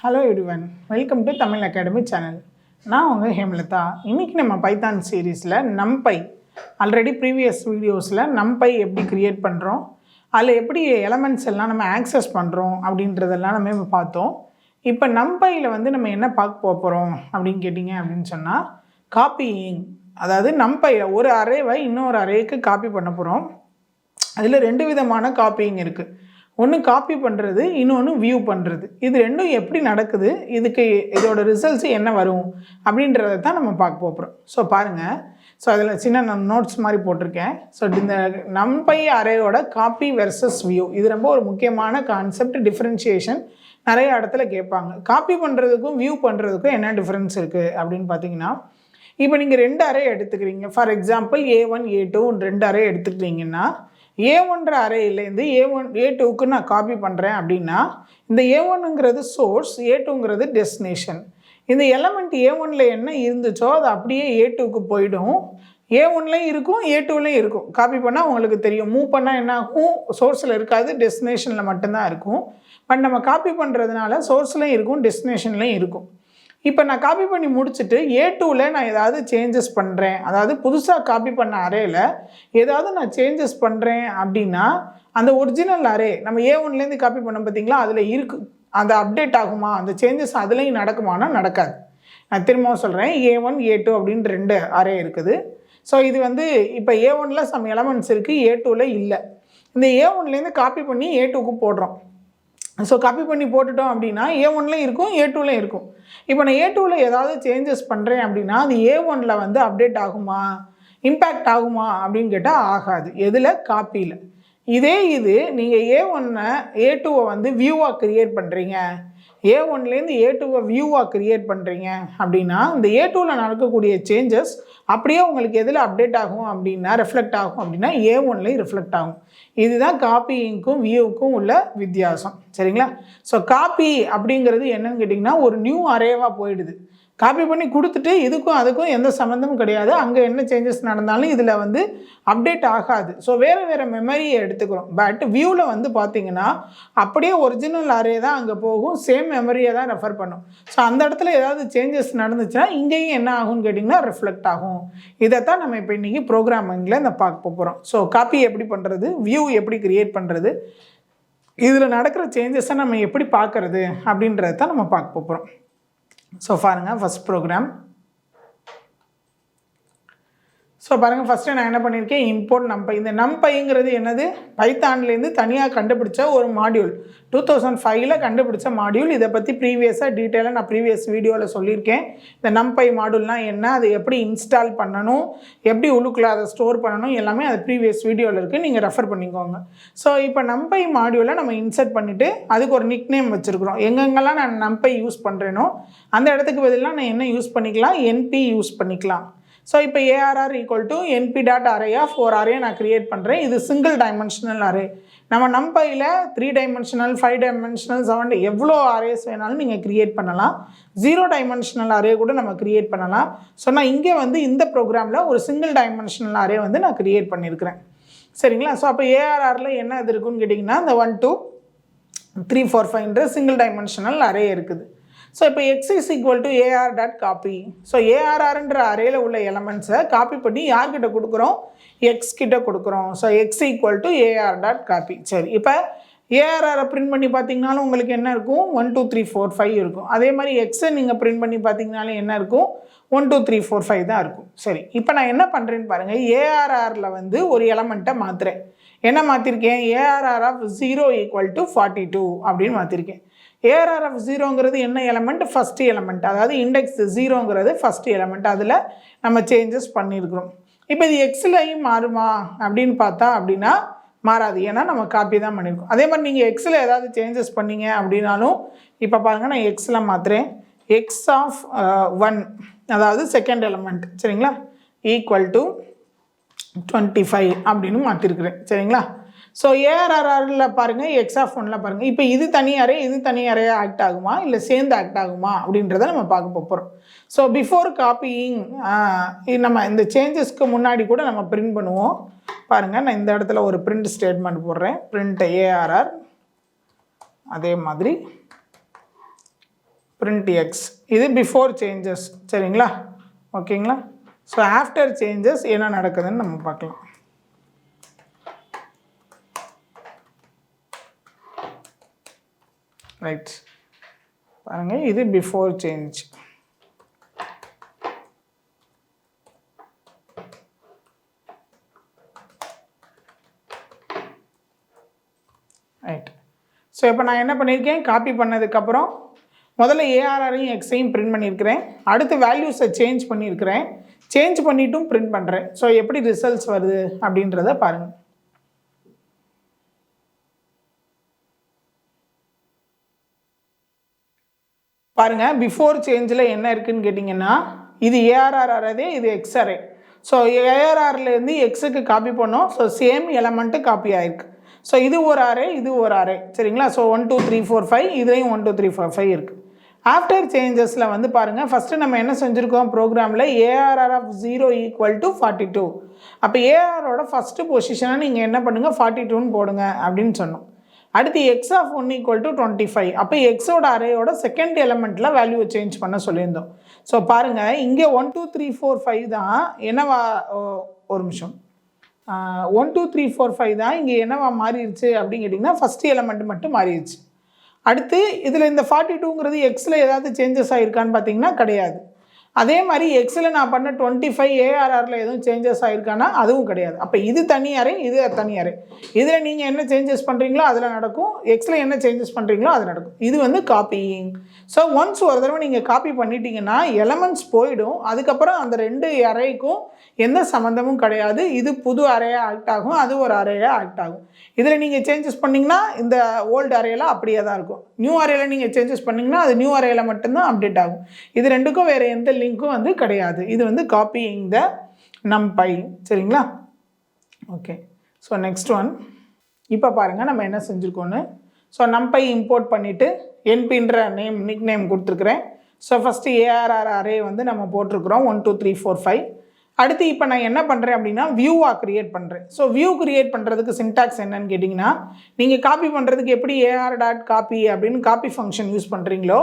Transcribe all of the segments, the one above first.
Hello everyone, welcome to Tamil Academy channel. நான் உங்கள் ஹேமலதா. இன்றைக்கி நம்ம பைத்தான் சீரீஸில் NumPy ஆல்ரெடி ப்ரீவியஸ் வீடியோஸில் NumPy எப்படி க்ரியேட் பண்ணுறோம், அதில் எப்படி எலமெண்ட்ஸ் எல்லாம் நம்ம ஆக்சஸ் பண்ணுறோம் அப்படின்றதெல்லாம் நம்ம பார்த்தோம். இப்போ NumPyயில் வந்து நம்ம என்ன பார்க்க போகிறோம் அப்படின்னு கேட்டிங்க அப்படின்னு சொன்னால் காப்பியிங். அதாவது NumPyயில் ஒரு அரேவை இன்னொரு அரேக்கு காப்பி பண்ண போகிறோம். அதில் ரெண்டு விதமான காப்பியிங் இருக்குது. ஒன்று காப்பி பண்ணுறது, இன்னொன்று வியூ பண்ணுறது. இது ரெண்டும் எப்படி நடக்குது, இதோட ரிசல்ட்ஸ் என்ன வரும் அப்படின்றத தான் நம்ம பார்க்க போகிறோம். ஸோ பாருங்கள், ஸோ அதில் சின்ன நோட்ஸ் மாதிரி போட்டிருக்கேன். ஸோ இந்த NumPy அரேயோட காப்பி வெர்சஸ் வியூ, இது ரொம்ப ஒரு முக்கியமான கான்செப்ட். டிஃப்ரென்ஷியேஷன் நிறைய இடத்துல கேட்பாங்க. காப்பி பண்ணுறதுக்கும் வியூ பண்ணுறதுக்கும் என்ன டிஃப்ரென்ஸ் இருக்குது அப்படின்னு பார்த்தீங்கன்னா, இப்போ நீங்கள் ரெண்டு அரே எடுத்துக்கிறீங்க. ஃபார் எக்ஸாம்பிள் A1 A2 ரெண்டு அரே எடுத்துக்கிட்டீங்கன்னா, A1 அரேயிலேருந்து A2க்கு நான் காப்பி பண்ணுறேன் அப்படின்னா, இந்த A1ங்கிறது சோர்ஸ், A2ங்கிறது டெஸ்டினேஷன். இந்த எலமெண்ட் A1ல் என்ன இருந்துச்சோ அது அப்படியே A2க்கு போயிடும். A1லையும் இருக்கும், A2லையும் இருக்கும். காப்பி பண்ணால் உங்களுக்கு தெரியும். மூவ் பண்ணால் என்ன ஆகும், சோர்ஸில் இருக்காது, டெஸ்டினேஷனில் மட்டும்தான் இருக்கும். பட் நம்ம காப்பி பண்ணுறதுனால சோர்ஸ்லையும் இருக்கும், டெஸ்டினேஷன்லையும் இருக்கும். இப்போ நான் காப்பி பண்ணி முடிச்சுட்டு A2வில் நான் ஏதாவது சேஞ்சஸ் பண்ணுறேன், அதாவது புதுசாக காப்பி பண்ண அரேயில் ஏதாவது நான் சேஞ்சஸ் பண்ணுறேன் அப்படின்னா, அந்த ஒரிஜினல் அரே நம்ம A1லேருந்து காப்பி பண்ண பார்த்தீங்களா, அதில் இருக்குது, அந்த அப்டேட் ஆகுமா, அந்த சேஞ்சஸ் அதுலேயும் நடக்குமானா நடக்காது. நான் திரும்பவும் சொல்கிறேன், A1 A2 அப்படின்னு ரெண்டு அரே இருக்குது. ஸோ இது வந்து இப்போ A1ல் சம் எலமெண்ட்ஸ் இருக்குது, A2வில் இல்லை. இந்த A1லேருந்து காப்பி பண்ணி A2க்கு போடுறோம். ஸோ காப்பி பண்ணி போட்டுட்டோம் அப்படின்னா A1லையும் இருக்கும், A2லையும் இருக்கும். இப்போ நான் A2வில் ஏதாவது சேஞ்சஸ் பண்ணுறேன் அப்படின்னா அது A1ல் வந்து அப்டேட் ஆகுமா, இம்பேக்ட் ஆகுமா அப்படின்னு கேட்டால் ஆகாது. எதில், காப்பியில். இது நீங்கள் A2வை வந்து வியூவாக க்ரியேட் பண்ணுறீங்க, A1லேருந்து A2வை வியூவாக க்ரியேட் பண்ணுறீங்க அப்படின்னா, இந்த A2வில் நடக்கக்கூடிய சேஞ்சஸ் அப்படியே உங்களுக்கு எதில் அப்டேட் ஆகும் அப்படின்னா, ரெஃப்ளெக்ட் ஆகும் அப்படின்னா A1லையும் ரிஃப்ளெக்ட் ஆகும். இதுதான் காப்பியிங்க்கும் வியூவுக்கும் உள்ள வித்தியாசம். சரிங்களா? ஸோ காப்பி அப்படிங்கிறது என்னன்னு கேட்டிங்கன்னா, ஒரு நியூ அரேவாக போயிடுது. காப்பி பண்ணி கொடுத்துட்டு இதுக்கும் அதுக்கும் எந்த சம்மந்தமும் கிடையாது. அங்கே என்ன சேஞ்சஸ் நடந்தாலும் இதில் வந்து அப்டேட் ஆகாது. ஸோ வேறு மெமரியை எடுத்துக்கிறோம். பட் வியூவில் வந்து பார்த்திங்கன்னா அப்படியே ஒரிஜினல் அரே தான் அங்கே போகும், சேம் மெமரியை தான் ரெஃபர் பண்ணும். ஸோ அந்த இடத்துல ஏதாவது சேஞ்சஸ் நடந்துச்சுன்னா இங்கேயும் என்ன ஆகும்னு கேட்டிங்கன்னா ரிஃப்ளெக்ட் ஆகும். இதைத்தான் நம்ம இப்போ இன்றைக்கி ப்ரோக்ராமிங்கில் இந்த பார்க்க போகிறோம். ஸோ காப்பி எப்படி பண்ணுறது, வியூ எப்படி க்ரியேட் பண்ணுறது, இதில் நடக்கிற சேஞ்சஸை நம்ம எப்படி பார்க்குறது அப்படின்றத தான் நம்ம பார்க்க போகிறோம். ஸோ பாருங்கள், ஃபஸ்ட் ப்ரோக்ராம். ஸோ பாருங்கள், ஃபஸ்ட்டு நான் என்ன பண்ணியிருக்கேன், இம்போர்ட் NumPy. இந்த NumPyங்கிறது என்னது, பைத்தான்லேருந்து தனியாக கண்டுபிடிச்ச ஒரு மாடியூல். 2005ல் கண்டுபிடிச்ச மாடியூல். இதை பற்றி ப்ரீவியஸாக டீட்டெயிலாக நான் ப்ரீவியஸ் வீடியோவில் சொல்லியிருக்கேன். இந்த NumPy மாடியூல்னால் என்ன, அதை எப்படி இன்ஸ்டால் பண்ணணும், எப்படி உள்ளுக்குள்ளே அதை ஸ்டோர் பண்ணணும், எல்லாமே அது ப்ரீவியஸ் வீடியோவில் இருக்குது, நீங்கள் ரெஃபர் பண்ணிக்கோங்க. ஸோ இப்போ NumPy மாடியூலை நம்ம இன்சர்ட் பண்ணிவிட்டு அதுக்கு ஒரு நிக் நேம் வச்சுருக்குறோம். எங்கெங்கெல்லாம் நான் NumPy யூஸ் பண்ணுறேனோ அந்த இடத்துக்கு பதிலாக நான் என்ன யூஸ் பண்ணிக்கலாம், NP யூஸ் பண்ணிக்கலாம். ஸோ இப்போ ARR = NP.array ஒரு அரே நான் க்ரியேட் பண்ணுறேன். இது சிங்கிள் டைமென்ஷனல் அரே. நம்ம NumPyயில் 3 டைமென்ஷனல், 5 டைமென்ஷனல், 7 எவ்வளோ அரேஸ் வேணாலும் நீங்கள் க்ரியேட் பண்ணலாம். 0 டைமென்ஷனல் அரே கூட நம்ம க்ரியேட் பண்ணலாம். ஸோ நான் இங்கே வந்து இந்த ப்ரோக்ராமில் ஒரு சிங்கிள் டைமென்ஷனல் அரே வந்து நான் க்ரியேட் பண்ணியிருக்கிறேன். சரிங்களா? ஸோ அப்போ ARRல் என்ன இது இருக்குன்னு கேட்டிங்கன்னா, இந்த 1 2 3 4 5 சிங்கிள் டைமென்ஷனல் அரே இருக்குது. ஸோ இப்போ x = AR.copy. ஸோ ARRன்ற அரேயில் உள்ள எலமெண்ட்ஸை காப்பி பண்ணி யார்கிட்ட கொடுக்குறோம், x கிட்ட கொடுக்குறோம். So x = AR.copy. சரி, இப்போ ARRை பிரிண்ட் பண்ணி பார்த்தீங்கனாலும் உங்களுக்கு என்ன இருக்கும், 1 2 3 4 5 இருக்கும். அதே மாதிரி எக்ஸை நீங்கள் பிரிண்ட் பண்ணி பார்த்தீங்கனாலும் என்ன இருக்கும், 1 2 3 4 5 தான் இருக்கும். சரி, இப்போ நான் என்ன பண்ணுறேன்னு பாருங்கள், ARRல் வந்து ஒரு எலமெண்ட்டை மாற்றுறேன். என்ன மாற்றிருக்கேன், ARR(0 = 42 அப்படின்னு மாற்றிருக்கேன். ARR(0)ங்கிறது என்ன எலமெண்ட், ஃபஸ்ட் எலமெண்ட். அதாவது இண்டெக்ஸ் 0ங்கிறது ஃபஸ்ட் எலமெண்ட். அதில் நம்ம சேஞ்சஸ் பண்ணியிருக்கிறோம். இப்போ இது எக்ஸ்லையும் மாறுமா அப்படின்னு பார்த்தா அப்படின்னா மாறாது. ஏன்னா நம்ம காப்பி தான் பண்ணியிருக்கோம். அதே மாதிரி நீங்கள் எக்ஸில் ஏதாவது சேஞ்சஸ் பண்ணீங்க அப்படின்னாலும், இப்போ பாருங்கள், நான் எக்ஸில் மாற்றுறேன். x(1) அதாவது செகண்ட் எலமெண்ட், சரிங்களா, = 25 அப்படின்னு மாற்றிருக்கிறேன். சரிங்களா? ஸோ ARRல் பாருங்கள், x(1)ல் பாருங்கள். இப்போ இது தனி அரே, இது தனி அரேயாக ஆக்ட் ஆகுமா, இல்லை சேர்ந்து ஆக்ட் ஆகுமா அப்படின்றத நம்ம பார்க்க போகிறோம். ஸோ பிஃபோர் காப்பியிங் நம்ம இந்த சேஞ்சஸ்க்கு முன்னாடி கூட நம்ம பிரிண்ட் பண்ணுவோம். பாருங்கள், நான் இந்த இடத்துல ஒரு பிரிண்ட் ஸ்டேட்மெண்ட் போடுறேன். Print ARR. அதே மாதிரி print x. இது before changes. சரிங்களா? ஓகேங்களா? ஸோ ஆஃப்டர் சேஞ்சஸ் என்ன நடக்குதுன்னு நம்ம பார்க்கலாம். ரைட், பாருங்கள், இது பிஃபோர் சேஞ்ச். ரைட், ஸோ இப்போ நான் என்ன பண்ணியிருக்கேன், காப்பி பண்ணதுக்கப்புறம் முதல்ல ஏஆர்ஆரையும் எக்ஸையும் பிரிண்ட் பண்ணியிருக்கிறேன். அடுத்து வேல்யூஸை சேஞ்ச் பண்ணியிருக்கிறேன். சேஞ்ச் பண்ணிட்டும் பிரிண்ட் பண்ணுறேன். ஸோ எப்படி ரிசல்ட்ஸ் வருது அப்படின்றத பாருங்கள். பாருங்கள், பிஃபோர் சேஞ்சில் என்ன இருக்குதுன்னு கேட்டிங்கன்னா, இது ஏஆர்ஆர் அரே, இது எக்ஸ் அரே. ஸோ ஏஆர்ஆர்லேருந்து எக்ஸுக்கு காப்பி பண்ணோம். ஸோ சேம் எலமெண்ட்டு காப்பி ஆகிருக்கு. ஸோ இது ஒரு அரே, இது ஒரு அரே. சரிங்களா? ஸோ 1 2 3 4 5, இதுலேயும் 1 2 3 4 5 இருக்குது. ஆஃப்டர் சேஞ்சஸில் வந்து பாருங்கள், ஃபஸ்ட்டு நம்ம என்ன செஞ்சுருக்கோம் ப்ரோக்ராமில், ஏஆர்ஆர் ஆஃப் 0 = 42. அப்போ ஏஆரோட ஃபஸ்ட்டு பொசிஷனை நீங்கள் என்ன பண்ணுங்கள், 42ன்னு போடுங்க அப்படின்னு சொன்னோம். அடுத்து எக்ஸ் ஆஃப் 1 = 25. அப்போ எக்ஸோட அரேயோட செகண்ட் எலமெண்ட்டில் வேல்யூவை சேஞ்ச் பண்ண சொல்லியிருந்தோம். ஸோ பாருங்கள், இங்கே 1 2 3 4 5 தான் என்னவா, ஒரு நிமிஷம், 1 2 3 4 5 தான் இங்கே என்னவா மாறிடுச்சு அப்படின்னு கேட்டிங்கன்னா, ஃபஸ்ட்டு எலமெண்ட் மட்டும் மாறிடுச்சு. அடுத்து இதில் இந்த 42ங்கிறது எக்ஸில் ஏதாவது சேஞ்சஸ் ஆகிருக்கான்னு பார்த்தீங்கன்னா கிடையாது. அதே மாதிரி எக்ஸில் நான் பண்ண 25 ஏஆர்ஆரில் எதுவும் சேஞ்சஸ் ஆகிருக்கானா, அதுவும் கிடையாது. அப்போ இது தனி அரே, இது தனி அரே. இதில் நீங்கள் என்ன சேஞ்சஸ் பண்ணுறீங்களோ அதில் நடக்கும், எக்ஸில் என்ன சேஞ்சஸ் பண்ணுறீங்களோ அது நடக்கும். இது வந்து காப்பியிங். ஸோ ஒன்ஸ் ஒரு தடவை நீங்கள் காப்பி பண்ணிட்டீங்கன்னா எலமெண்ட்ஸ் போயிடும். அதுக்கப்புறம் அந்த 2 அரேக்கும் எந்த சம்மந்தமும் கிடையாது. இது புது அரேயாக ஆக்ட் ஆகும், அது ஒரு அரேயாக ஆக்ட் ஆகும். இதில் நீங்கள் சேஞ்சஸ் பண்ணிங்கன்னா இந்த ஓல்டு அரேயில் அப்படியே தான் இருக்கும். நியூ அரேயில் நீங்கள் சேஞ்சஸ் பண்ணிங்கன்னா அது நியூ அரேயில் மட்டும்தான் அப்டேட் ஆகும். இது ரெண்டுக்கும் வேறு எந்த லிங்க்கும் வந்து கிடையாது. இது வந்து காப்பியிங் த NumPy. சரிங்களா? Okay, so next one. இப்போ பாருங்கள் நம்ம என்ன செஞ்சுருக்கோன்னு. ஸோ NumPy இம்போர்ட் பண்ணிவிட்டு என்பின்ற நிக் நேம் கொடுத்துருக்குறேன். ஸோ ஃபஸ்ட்டு ஏஆர்ஆர் அரே வந்து நம்ம போட்டிருக்கிறோம் 1 2 3 4 5. அடுத்து இப்போ நான் என்ன பண்ணுறேன் அப்படின்னா, வியூவாக க்ரியேட் பண்ணுறேன். ஸோ வியூ க்ரியேட் பண்ணுறதுக்கு சின்டாக்ஸ் என்னன்னு கேட்டிங்கன்னா, நீங்கள் காப்பி பண்ணுறதுக்கு எப்படி AR.copy அப்படின்னு காப்பி ஃபங்க்ஷன் யூஸ் பண்ணுறீங்களோ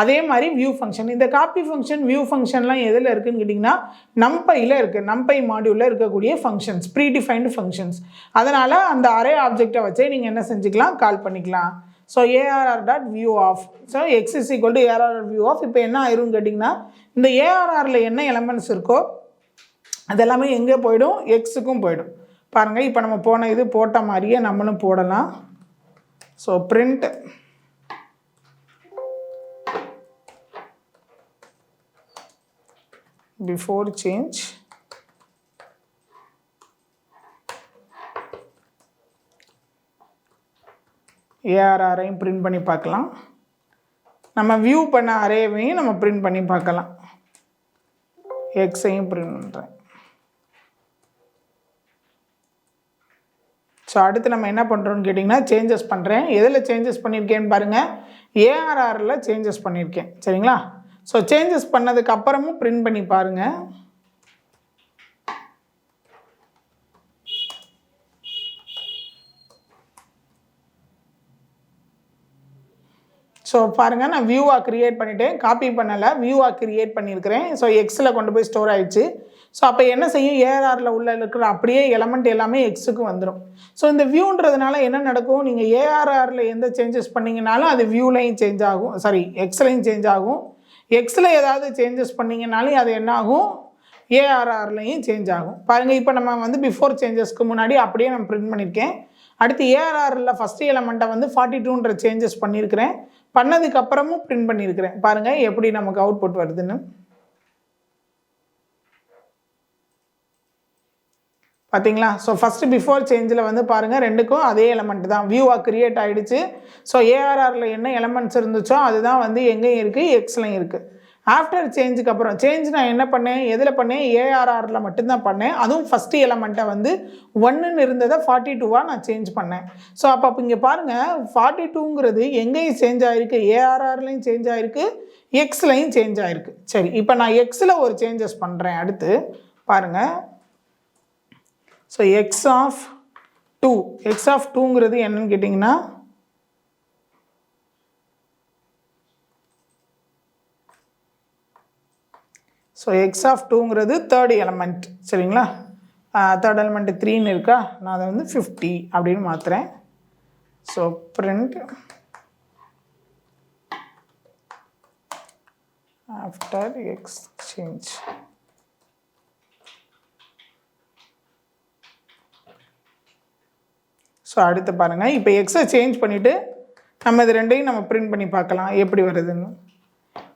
அதே மாதிரி வியூ ஃபங்க்ஷன். இந்த காப்பி ஃபங்க்ஷன், வியூ ஃபங்க்ஷன்லாம் எதில் இருக்குதுன்னு கேட்டிங்கன்னா, NumPyயில் இருக்குது. NumPy மாடியூலில் இருக்கக்கூடிய ஃபங்க்ஷன்ஸ், ப்ரீடிஃபைன்டு ஃபங்க்ஷன்ஸ். அதனால் அந்த அரே ஆப்ஜெக்டை வச்சே நீங்கள் என்ன செஞ்சுக்கலாம், கால் பண்ணிக்கலாம். So ARR.viewOf. So x = ARR.viewOf. இப்போ என்ன ஆயிரும்னு கேட்டிங்கன்னா, இந்த ஏஆர்ஆரில் என்ன எலமெண்ட்ஸ் இருக்கோ அதெல்லாமே எங்கே போய்டும், எக்ஸுக்கும் போய்டும். பாருங்கள், இப்போ நம்ம இது போட்ட மாதிரியே நம்மளும் போடலாம். ஸோ print before change ஏஆர்ஆரையும் பிரிண்ட் பண்ணி பார்க்கலாம். நம்ம வியூ பண்ண அரேவையும் நம்ம பிரிண்ட் பண்ணி பார்க்கலாம். எக்ஸையும் பிரிண்ட் பண்ணுறேன். ஸோ அடுத்து நம்ம என்ன பண்ணுறோன்னு கேட்டிங்கன்னா, சேஞ்சஸ் பண்ணுறேன். எதில் சேஞ்சஸ் பண்ணியிருக்கேன்னு பாருங்கள், ஏஆர்ஆரில் சேஞ்சஸ் பண்ணியிருக்கேன். சரிங்களா? ஸோ சேஞ்சஸ் பண்ணதுக்கு அப்புறமும் பிரிண்ட் பண்ணி பாருங்கள். ஸோ பாருங்கள், நான் வியூவாக க்ரியேட் பண்ணிவிட்டேன், காப்பி பண்ணலை, வியூவாக க்ரியேட் பண்ணியிருக்கிறேன். ஸோ எக்ஸில் கொண்டு போய் ஸ்டோர் ஆகிடுச்சு. ஸோ அப்போ என்ன செய்யும், ஏஆர்ஆரில் உள்ள இருக்கிற அப்படியே எலமெண்ட் எல்லாமே எக்ஸுக்கு வந்துடும். ஸோ இந்த வியூன்றதுனால என்ன நடக்கும், நீங்கள் ஏஆர்ஆரில் எந்த சேஞ்சஸ் பண்ணிங்கனாலும் அது வியூலையும் சேஞ்ச் ஆகும், சாரி எக்ஸ்லையும் சேஞ்ச் ஆகும். எக்ஸில் ஏதாவது சேஞ்சஸ் பண்ணிங்கனாலும் அது என்ன ஆகும், ஏஆர்ஆர்லையும் சேஞ்ச் ஆகும். பாருங்கள், இப்போ நம்ம வந்து பிஃபோர் சேஞ்சஸ்க்கு முன்னாடி அப்படியே நான் பிரிண்ட் பண்ணியிருக்கேன். அடுத்து ஏஆர்ஆரில் ஃபஸ்ட்டு எலமெண்ட்டை வந்து 42ன்ற சேஞ்சஸ் பண்ணியிருக்கிறேன். பண்ணதுக்கப்புறமும் பிரிண்ட் பண்ணியிருக்கிறேன். பாருங்கள் எப்படி நமக்கு அவுட்புட் வருதுன்னு. பார்த்தீங்களா? ஸோ ஃபஸ்ட்டு பிஃபோர் சேஞ்சில் வந்து பாருங்கள், ரெண்டுக்கும் அதே எலமெண்ட் தான், வியூவாக க்ரியேட் ஆகிடுச்சு. ஸோ ஏஆர்ஆரில் என்ன எலமெண்ட்ஸ் இருந்துச்சோ அதுதான் வந்து எங்கேயும் இருக்குது, எக்ஸ்லையும் இருக்குது. ஆஃப்டர் சேஞ்சுக்கு அப்புறம், சேஞ்ச் நான் என்ன பண்ணேன், எதில் பண்ணேன், ஏஆர்ஆரில் மட்டும்தான் பண்ணேன். அதுவும் ஃபஸ்ட்டு எலமெண்ட்டை வந்து 1ன்னு இருந்ததை 42வாக நான் சேஞ்ச் பண்ணேன். ஸோ அப்போ இங்கே பாருங்கள், 42ங்கிறது எங்கேயும் சேஞ்ச் ஆகிருக்கு, ஏஆர்ஆர்லையும் சேஞ்ச் ஆகிருக்கு, எக்ஸ்லையும் சேஞ்ச் ஆகிருக்கு. சரி, இப்போ நான் எக்ஸில் ஒரு சேஞ்சஸ் பண்ணுறேன். அடுத்து பாருங்கள், ஸோ எக்ஸ் ஆஃப் 2 என்னன்னு கேட்டிங்கன்னா, ஸோ எக்ஸ் ஆஃப் டூங்கிறது தேர்ட் எலமெண்ட் சரிங்களா. தேர்ட் எலமெண்ட் 3ன்னு இருக்கா, நான் அதை வந்து 50 அப்படின்னு மாற்றுறேன். So print after exchange. So அடுத்து பாருங்கள், இப்போ எக்ஸை சேஞ்ச் பண்ணிவிட்டு நம்ம இது ரெண்டையும் நம்ம பிரிண்ட் பண்ணி பார்க்கலாம் எப்படி வருதுன்னு.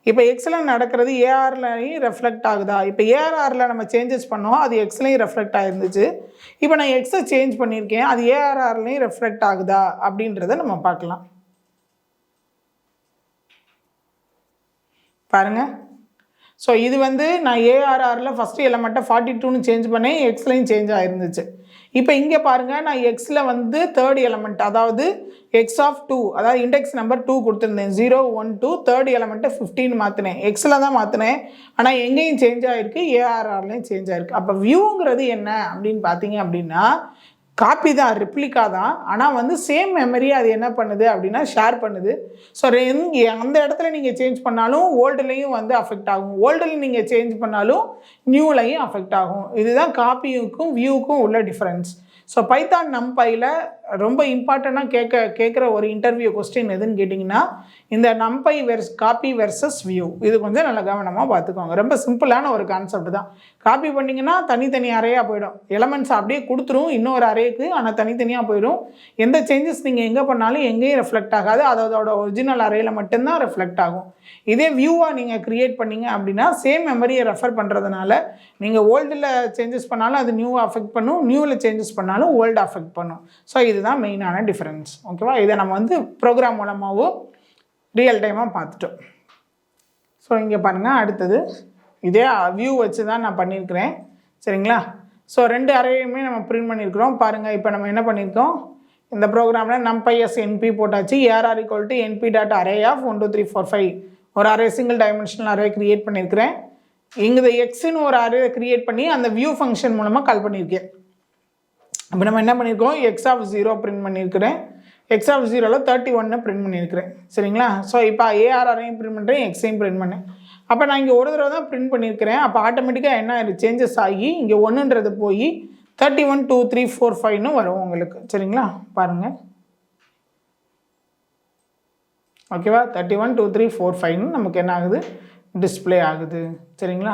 இப்போ எக்ஸில் நடக்கிறது ஏஆர்லையும் ரெஃப்ளெக்ட் ஆகுதா? இப்போ ஏஆர்ஆரில் நம்ம சேஞ்சஸ் பண்ணோம், அது எக்ஸ்லையும் ரெஃப்ளெக்ட் ஆகிருந்துச்சு. இப்போ நான் எக்ஸை சேஞ்ச் பண்ணியிருக்கேன், அது ஏஆர்ஆர்லையும் ரெஃப்ளெக்ட் ஆகுதா அப்படின்றத நம்ம பார்க்கலாம். பாருங்கள், ஸோ இது வந்து நான் ஏஆர்ஆரில் ஃபஸ்ட்டு எலமெண்ட்டை 42ன்னு சேஞ்ச் பண்ணேன், எக்ஸ்லையும் சேஞ்ச் ஆகிருந்துச்சு. இப்போ இங்கே பாருங்கள், நான் எக்ஸில் வந்து தேர்ட் எலமெண்ட் அதாவது எக்ஸ் ஆஃப் 2 அதாவது இண்டெக்ஸ் நம்பர் 2 கொடுத்துருந்தேன், 0 1 2 தேர்ட் எலமெண்ட்டை 15 மாற்றினேன், எக்ஸில் தான் மாற்றினேன். ஆனால் எங்கேயும் சேஞ்ச் ஆகிருக்கு, ஏஆர்ஆர்லையும் சேஞ்ச் ஆகிருக்கு. அப்போ வியூங்கிறது என்ன அப்படின்னு பார்த்தீங்க அப்படின்னா காப்பி தான், ரிப்ளிகா தான். ஆனால் வந்து சேம் மெமரி அது என்ன பண்ணுது அப்படின்னா ஷேர் பண்ணுது. ஸோ அந்த இடத்துல நீங்கள் சேஞ்ச் பண்ணாலும் ஓல்டுலேயும் வந்து அஃபெக்ட் ஆகும், ஓல்டில் நீங்கள் சேஞ்ச் பண்ணாலும் நியூலையும் அஃபெக்ட் ஆகும். இதுதான் காப்பியுக்கும் வியூக்கும் உள்ள டிஃப்ரென்ஸ். ஸோ பைத்தான் நம்பையில் ரொம்ப இம்பார்ட்டண்ட்டாக கேட்குற ஒரு இன்டர்வியூ கொஸ்டின் எதுன்னு கேட்டிங்கன்னா இந்த நம்பை காப்பி வெர்சஸ் வியூ. இது கொஞ்சம் நல்ல கவனமாக பார்த்துக்கோங்க. ரொம்ப சிம்பிளான ஒரு கான்செப்ட் தான். காப்பி பண்ணிங்கன்னா தனித்தனி அறையாக போயிடும், எலமெண்ட்ஸ் அப்படியே கொடுத்துரும் இன்னொரு அரேக்கு, ஆனால் தனித்தனியாக போயிடும். எந்த சேஞ்சஸ் நீங்கள் எங்கே பண்ணாலும் எங்கேயும் ரெஃப்ளெக்ட் ஆகாது, அதோட ஒரிஜினல் அறையில் மட்டும்தான் ரெஃப்ளெக்ட் ஆகும். இதே வியூவாக நீங்கள் க்ரியேட் பண்ணிங்க அப்படின்னா சேம் மெமரியை ரெஃபர் பண்ணுறதுனால நீங்கள் ஓல்டில் சேஞ்சஸ் பண்ணாலும் அது நியூவை அஃபெக்ட் பண்ணும், நியூவில் சேஞ்சஸ் பண்ணாலும் ஓல்டு அஃபெக்ட் பண்ணும். ஸோ இதுதான் மெயினான டிஃப்ரென்ஸ். ஓகேவா? இதை நம்ம வந்து ப்ரோக்ராம் மூலமாகவும் ரியல் டைமாக பார்த்துட்டோம். ஸோ இங்கே பாருங்கள், அடுத்தது இதே வியூ வச்சு தான் நான் பண்ணியிருக்கிறேன் சரிங்களா. ஸோ ரெண்டு அரேயுமே நம்ம பிரிண்ட் பண்ணியிருக்கிறோம். பாருங்கள், இப்போ நம்ம என்ன பண்ணியிருக்கோம், இந்த ப்ரோக்ராமில் NumPy NP போட்டாச்சு. ARR = np.array of 1 2 3 4 5 ஒரு array single dimensional array create பண்ணியிருக்கிறேன். இங்கே எக்ஸ்ன்னு ஒரு அரே க்ரியேட் பண்ணி அந்த வியூ ஃபங்க்ஷன் மூலமாக கால் பண்ணியிருக்கேன். இப்போ நம்ம என்ன பண்ணியிருக்கோம், எக்ஸ் ஆஃப் 0 பிரிண்ட் பண்ணியிருக்கிறேன், எக்ஸ் ஆஃப் 0ல் 31 பிரிண்ட் பண்ணியிருக்கிறேன் சரிங்களா. ஸோ இப்போ ஏஆர்ஆரையும் பிரிண்ட் பண்ணுறேன், எக்ஸையும் பிரிண்ட் பண்ணேன். அப்போ நான் இங்கே ஒரு தடவை தான் பிரிண்ட் பண்ணியிருக்கிறேன். அப்போ ஆட்டோமேட்டிக்காக என்ன ஆயிடுச்சு, சேஞ்சஸ் ஆகி இங்கே 1ன்றது போய் 31 2 3 4 5ன்னு வரும் உங்களுக்கு சரிங்களா. பாருங்கள், ஓகேவா, 31 2 3 4 5ன்னு நமக்கு என்ன ஆகுது, டிஸ்பிளே ஆகுது சரிங்களா.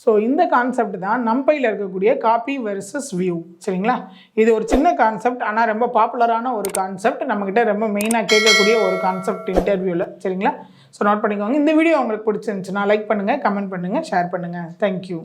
ஸோ இந்த கான்செப்ட் தான் நம்பையில் இருக்கக்கூடிய காப்பி வெர்சஸ் வியூ சரிங்களா. இது ஒரு சின்ன கான்செப்ட், ஆனால் ரொம்ப பாப்புலரான ஒரு கான்செப்ட், நம்மக்கிட்ட ரொம்ப மெயினாக கேட்கக்கூடிய ஒரு கான்செப்ட் இன்டர்வியூவில் சரிங்களா. ஸோ நோட் பண்ணிக்கோங்க. இந்த வீடியோ உங்களுக்கு பிடிச்சிருந்துச்சுன்னா லைக் பண்ணுங்கள், கமெண்ட் பண்ணுங்கள், ஷேர் பண்ணுங்கள். தேங்க்யூ.